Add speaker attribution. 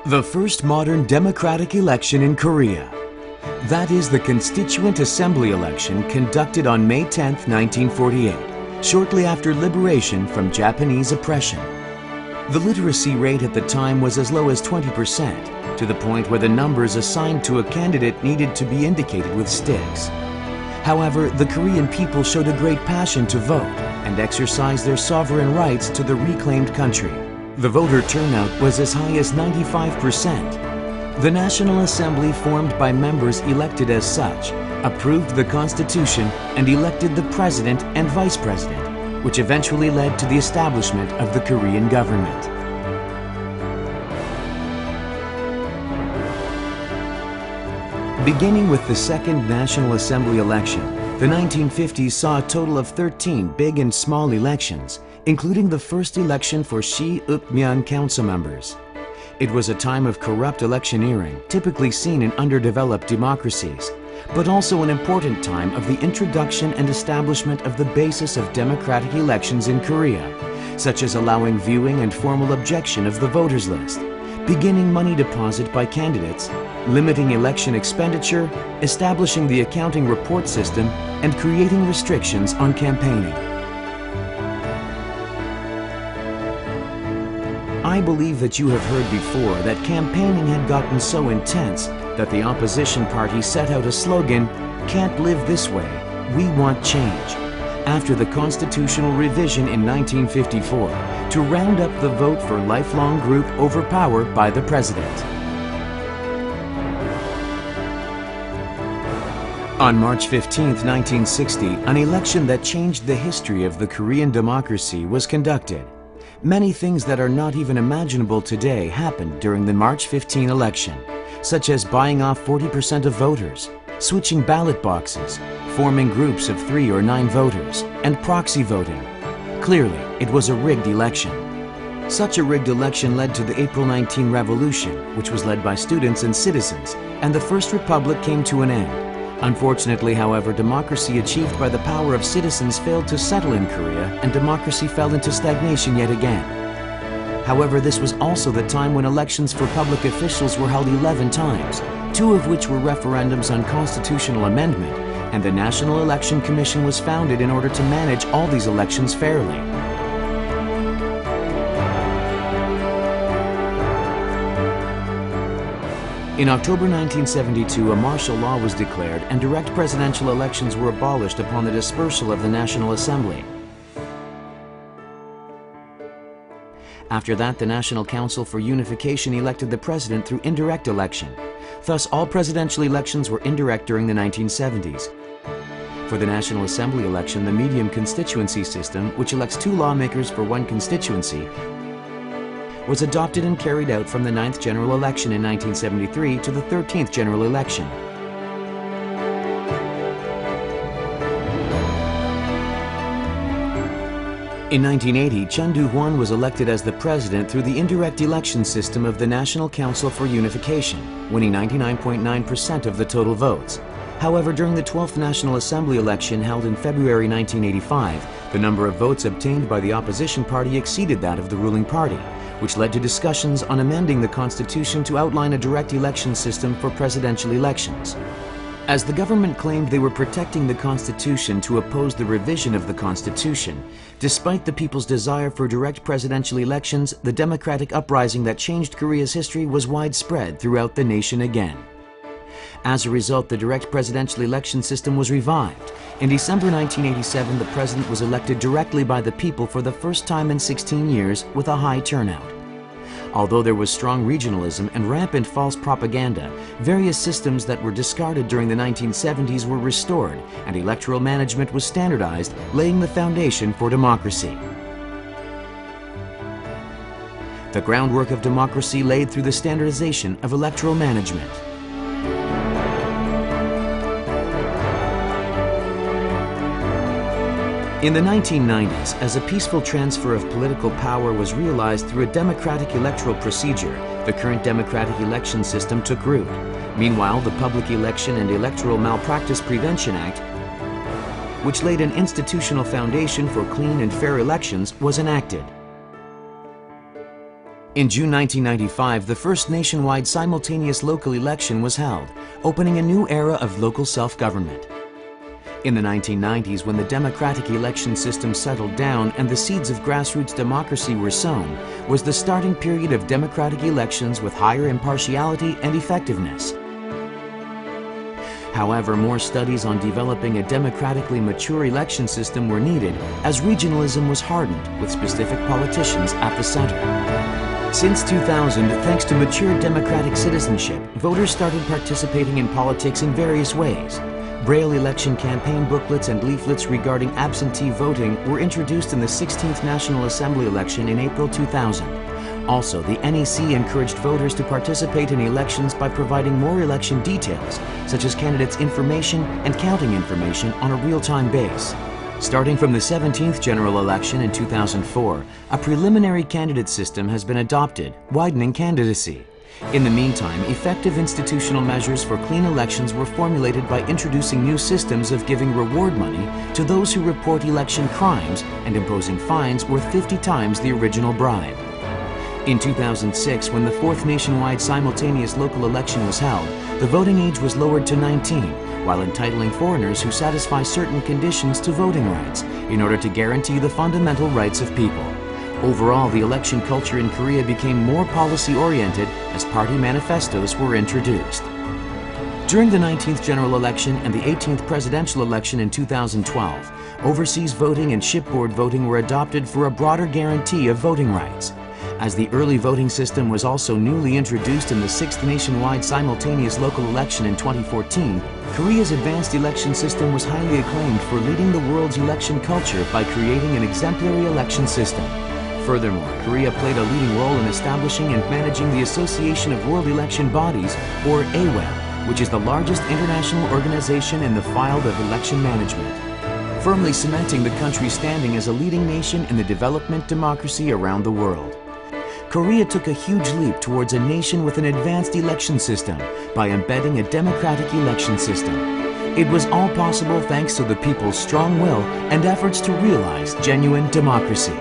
Speaker 1: The first modern democratic election in Korea. That is the Constituent Assembly election conducted on May 10, 1948, shortly after liberation from Japanese oppression. The literacy rate at the time was as low as 20%, to the point where the numbers assigned to a candidate needed to be indicated with sticks. However, the Korean people showed a great passion to vote and exercise their sovereign rights to the reclaimed country. The voter turnout was as high as 95%. The National Assembly, formed by members elected as such, approved the Constitution and elected the President and Vice President, which eventually led to the establishment of the Korean government. Beginning with the second National Assembly election, the 1950s saw a total of 13 big and small elections, including the first election for Si-Euk-myeon council members. It was a time of corrupt electioneering, typically seen in underdeveloped democracies, but also an important time of the introduction and establishment of the basis of democratic elections in Korea, such as allowing viewing and formal objection of the voters list, beginning money deposit by candidates, limiting election expenditure, establishing the accounting report system, and creating restrictions on campaigning. I believe that you have heard before that campaigning had gotten so intense that the opposition party set out a slogan, "Can't live this way, we want change," after the constitutional revision in 1954 to round up the vote for lifelong group over power by the president. On March 15, 1960, an election that changed the history of the Korean democracy was conducted. Many things that are not even imaginable today happened during the March 15 election, such as buying off 40% of voters, switching ballot boxes, forming groups of 3 or 9 voters, and proxy voting. Clearly, it was a rigged election. Such a rigged election led to the April 19 revolution, which was led by students and citizens, and the First Republic came to an end. Unfortunately, however, democracy achieved by the power of citizens failed to settle in Korea, and democracy fell into stagnation yet again. However, this was also the time when elections for public officials were held 11 times, 2 of which were referendums on constitutional amendment, and the National Election Commission was founded in order to manage all these elections fairly. In October 1972, a martial law was declared and direct presidential elections were abolished upon the dispersal of the National Assembly. After that, the National Council for Unification elected the president through indirect election. Thus, all presidential elections were indirect during the 1970s. For the National Assembly election, the medium constituency system, which elects 2 lawmakers for 1 constituency, was adopted and carried out from the 9th general election in 1973 to the 13th general election. In 1980, Chun Doo-hwan was elected as the president through the indirect election system of the National Council for Unification, winning 99.9% of the total votes. However, during the 12th National Assembly election held in February 1985, the number of votes obtained by the opposition party exceeded that of the ruling party, which led to discussions on amending the Constitution to outline a direct election system for presidential elections. As the government claimed they were protecting the Constitution to oppose the revision of the Constitution, despite the people's desire for direct presidential elections, the democratic uprising that changed Korea's history was widespread throughout the nation again. As a result, the direct presidential election system was revived. In December 1987, the president was elected directly by the people for the first time in 16 years with a high turnout. Although there was strong regionalism and rampant false propaganda, various systems that were discarded during the 1970s were restored, and electoral management was standardized, laying the foundation for democracy. The groundwork of democracy laid through the standardization of electoral management. In the 1990s, as a peaceful transfer of political power was realized through a democratic electoral procedure, the current democratic election system took root. Meanwhile, the Public Election and Electoral Malpractice Prevention Act, which laid an institutional foundation for clean and fair elections, was enacted. In June 1995, the first nationwide simultaneous local election was held, opening a new era of local self-government. In the 1990s, when the democratic election system settled down and the seeds of grassroots democracy were sown, was the starting period of democratic elections with higher impartiality and effectiveness. However, more studies on developing a democratically mature election system were needed as regionalism was hardened with specific politicians at the center. Since 2000, thanks to mature democratic citizenship, voters started participating in politics in various ways. Braille election campaign booklets and leaflets regarding absentee voting were introduced in the 16th National Assembly election in April 2000. Also, the NEC encouraged voters to participate in elections by providing more election details, such as candidates' information and counting information on a real-time base. Starting from the 17th general election in 2004, a preliminary candidate system has been adopted, widening candidacy. In the meantime, effective institutional measures for clean elections were formulated by introducing new systems of giving reward money to those who report election crimes and imposing fines worth 50 times the original bribe. In 2006, when the fourth nationwide simultaneous local election was held, the voting age was lowered to 19, while entitling foreigners who satisfy certain conditions to voting rights in order to guarantee the fundamental rights of people. Overall, the election culture in Korea became more policy-oriented as party manifestos were introduced. During the 19th general election and the 18th presidential election in 2012, overseas voting and shipboard voting were adopted for a broader guarantee of voting rights. As the early voting system was also newly introduced in the 6th nationwide simultaneous local election in 2014, Korea's advanced election system was highly acclaimed for leading the world's election culture by creating an exemplary election system. Furthermore, Korea played a leading role in establishing and managing the Association of World Election Bodies, or AWEB, which is the largest international organization in the field of election management, firmly cementing the country's standing as a leading nation in the development democracy around the world. Korea took a huge leap towards a nation with an advanced election system by embedding a democratic election system. It was all possible thanks to the people's strong will and efforts to realize genuine democracy.